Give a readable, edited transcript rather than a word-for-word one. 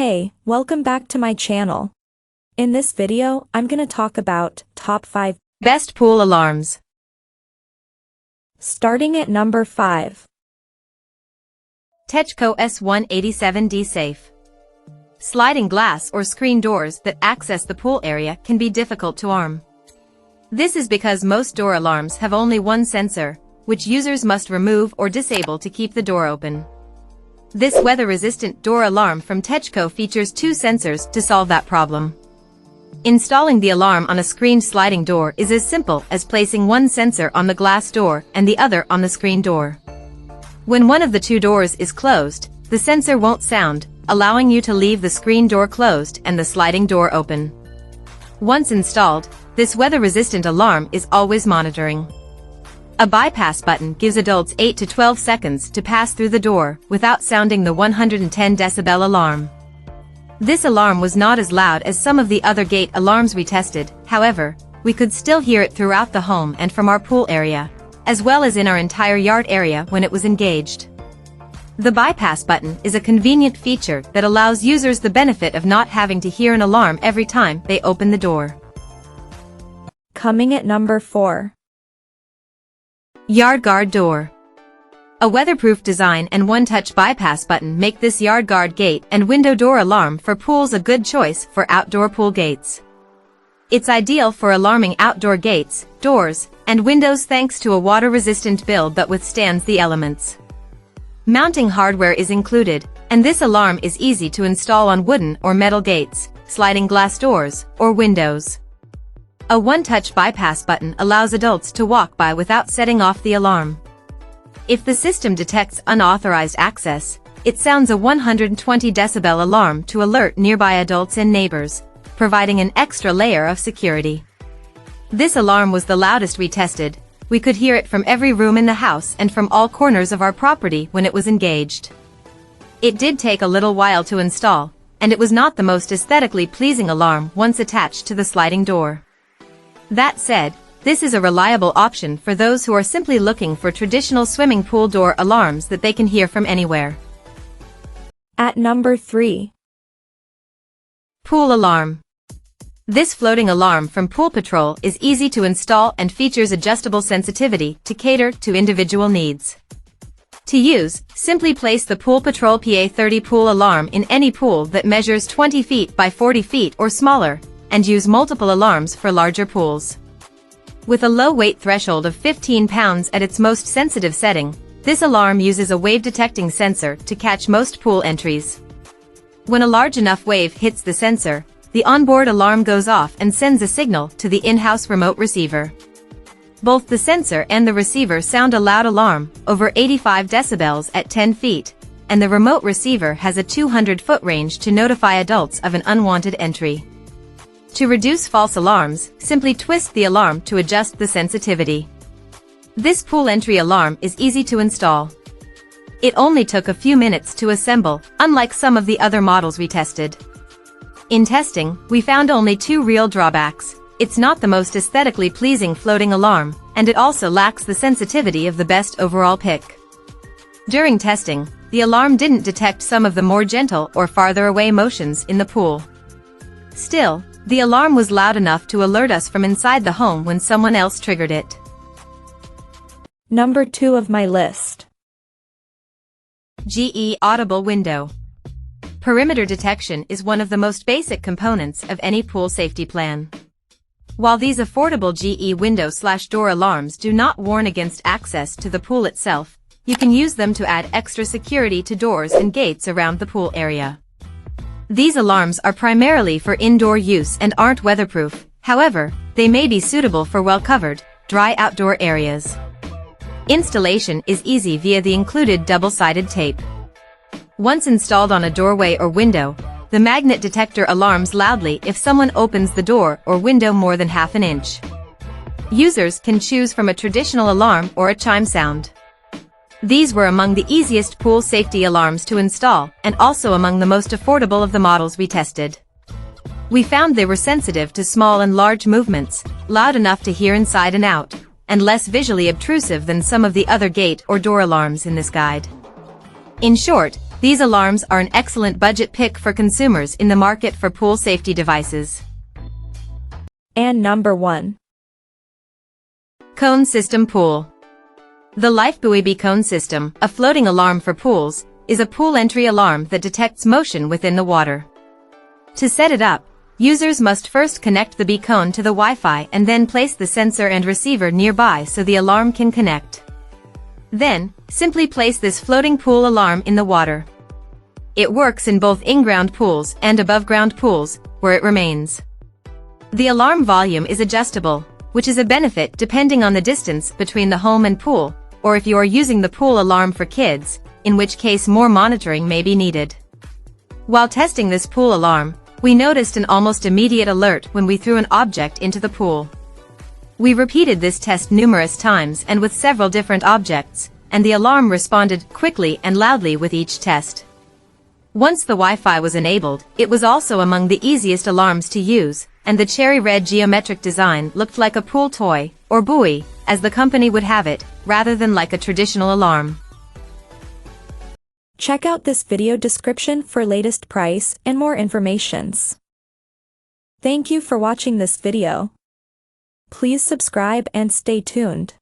Hey, welcome back to my channel. In this video, I'm gonna talk about top 5 best pool alarms. Starting at number 5. Techko S187D Safe. Sliding glass or screen doors that access the pool area can be difficult to arm. This is because most door alarms have only one sensor, which users must remove or disable to keep the door open. This weather-resistant door alarm from Techko features two sensors to solve that problem. Installing the alarm on a screened sliding door is as simple as placing one sensor on the glass door and the other on the screen door. When one of the two doors is closed, the sensor won't sound, allowing you to leave the screen door closed and the sliding door open. Once installed, this weather-resistant alarm is always monitoring. A bypass button gives adults 8 to 12 seconds to pass through the door without sounding the 110 decibel alarm. This alarm was not as loud as some of the other gate alarms we tested, however, we could still hear it throughout the home and from our pool area, as well as in our entire yard area when it was engaged. The bypass button is a convenient feature that allows users the benefit of not having to hear an alarm every time they open the door. Coming at number 4. Yardgard door. A weatherproof design and one-touch bypass button make this Yardgard gate and window door alarm for pools a good choice for outdoor pool gates. It's ideal for alarming outdoor gates, doors, and windows thanks to a water-resistant build that withstands the elements. Mounting hardware is included, and this alarm is easy to install on wooden or metal gates, sliding glass doors, or windows. A one-touch bypass button allows adults to walk by without setting off the alarm. If the system detects unauthorized access, it sounds a 120 decibel alarm to alert nearby adults and neighbors, providing an extra layer of security. This alarm was the loudest we tested. We could hear it from every room in the house and from all corners of our property when it was engaged. It did take a little while to install, and it was not the most aesthetically pleasing alarm once attached to the sliding door. That said, this is a reliable option for those who are simply looking for traditional swimming pool door alarms that they can hear from anywhere. At number 3. Pool alarm. This floating alarm from Pool Patrol is easy to install and features adjustable sensitivity to cater to individual needs. To use, simply place the Pool Patrol PA30 pool alarm in any pool that measures 20 feet by 40 feet or smaller, and use multiple alarms for larger pools. With a low weight threshold of 15 pounds at its most sensitive setting, this alarm uses a wave-detecting sensor to catch most pool entries. When a large enough wave hits the sensor, the onboard alarm goes off and sends a signal to the in-house remote receiver. Both the sensor and the receiver sound a loud alarm, over 85 decibels at 10 feet, and the remote receiver has a 200-foot range to notify adults of an unwanted entry. To reduce false alarms, simply twist the alarm to adjust the sensitivity. This pool entry alarm is easy to install. It only took a few minutes to assemble, unlike some of the other models we tested. In testing, we found only two real drawbacks. It's not the most aesthetically pleasing floating alarm, and it also lacks the sensitivity of the best overall pick. During testing, the alarm didn't detect some of the more gentle or farther away motions in the pool. Still, the alarm was loud enough to alert us from inside the home when someone else triggered it. Number 2 of my list. GE Audible window. Perimeter detection is one of the most basic components of any pool safety plan. While these affordable GE window/door alarms do not warn against access to the pool itself, you can use them to add extra security to doors and gates around the pool area. These alarms are primarily for indoor use and aren't weatherproof, however, they may be suitable for well-covered, dry outdoor areas. Installation is easy via the included double-sided tape. Once installed on a doorway or window, the magnet detector alarms loudly if someone opens the door or window more than half an inch. Users can choose from a traditional alarm or a chime sound. These were among the easiest pool safety alarms to install and also among the most affordable of the models we tested. We found they were sensitive to small and large movements, loud enough to hear inside and out, and less visually obtrusive than some of the other gate or door alarms in this guide. In short, These alarms are an excellent budget pick for consumers in the market for pool safety devices. And number 1. Cone System Pool. The Lifebuoy BCONE system, a floating alarm for pools, is a pool entry alarm that detects motion within the water. To set it up, users must first connect the BCONE to the Wi-Fi and then place the sensor and receiver nearby so the alarm can connect. Then, simply place this floating pool alarm in the water. It works in both in-ground pools and above-ground pools, where it remains. The alarm volume is adjustable, which is a benefit depending on the distance between the home and pool, or if you are using the pool alarm for kids, in which case more monitoring may be needed. While testing this pool alarm, we noticed an almost immediate alert when we threw an object into the pool. We repeated this test numerous times and with several different objects, and the alarm responded quickly and loudly with each test. Once the Wi-Fi was enabled, it was also among the easiest alarms to use, and the cherry red geometric design looked like a pool toy, or buoy, as the company would have it, rather than like a traditional alarm. Check out this video description for latest price and more informations. Thank you for watching this video. Please subscribe and stay tuned.